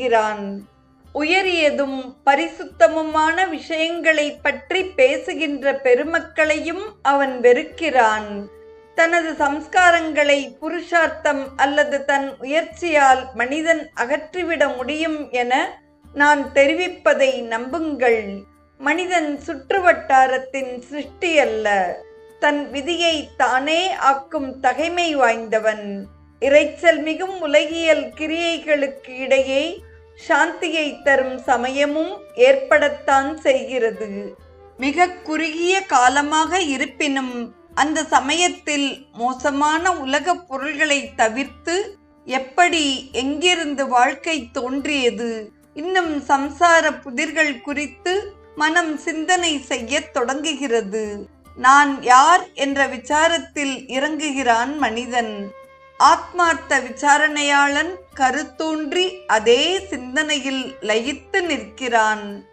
செய்கிறான். உயரியதும் பரிசுத்தமுமான விஷயங்களைப் பற்றி பேசுகின்ற பெருமக்களையும் அவன் வெறுக்கிறான். தனது சம்ஸ்காரங்களை புருஷார்த்தம் அல்லது தன் முயற்சியால் மனிதன் அகற்றிவிட முடியும் என நான் தெரிவிப்பதை நம்புங்கள். மனிதன் சுற்றுவட்டாரத்தின் சிருஷ்டி அல்ல, தன் விதியை தானே ஆக்கும் தகைமை வாய்ந்தவன். இரைச்சல் மிகும் உலகியல் கிரியைகளுக்கு இடையே சாந்தியை தரும் சமயமும் ஏற்படத்தான் செய்கிறது. மிக குறுகிய காலமாக இருப்பினும் அந்த சமயத்தில் மோசமான உலகப் பொருள்களை தவிர்த்து எப்படி எங்கிருந்து வாழ்க்கை தோன்றியது, இன்னும் சம்சார புதிர்கள் குறித்து மனம் சிந்தனை செய்ய தொடங்குகிறது. நான் யார் என்ற விசாரத்தில் இறங்குகிறான் மனிதன். ஆத்மார்த்த விசாரணையாளன் கருத்தூன்றி அதே சிந்தனையில் லயித்து நிற்கிறான்.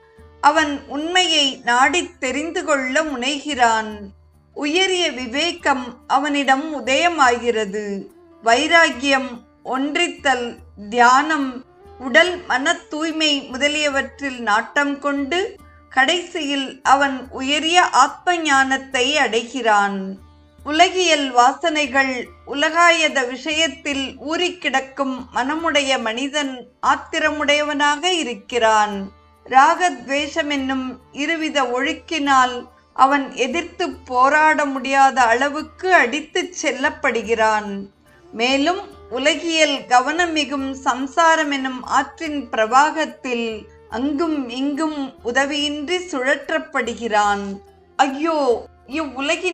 அவன் உண்மையை நாடித் தெரிந்து கொள்ள முனைகிறான். உயரிய விவேகம் அவனிடம் உதயமாகிறது. வைராகியம், ஒன்றித்தல், தியானம், உடல் மன தூய்மை முதலியவற்றில் நாட்டம் கொண்டு கடைசியில் அவன் உயரிய ஆத்ம ஞானத்தை அடைகிறான். உலகியல் வாசனைகள், உலகாயத விஷயத்தில் ஊறிக்கிடக்கும் மனமுடைய மனிதன் ஆத்திரமுடையவனாக இருக்கிறான். ராகத்வேஷம் என்னும் இருவித ஒழுக்கினால் அவன் எதிர்த்து போராட முடியாத அளவுக்கு அடித்துச் செல்லப்படுகிறான். மேலும் உலகியல் கவனமிகும் சம்சாரம் எனும் ஆற்றின் பிரவாகத்தில் அங்கும் இங்கும் உதவியின்றி சுழற்றப்படுகிறான். ஐயோ, இவ்வுலகின்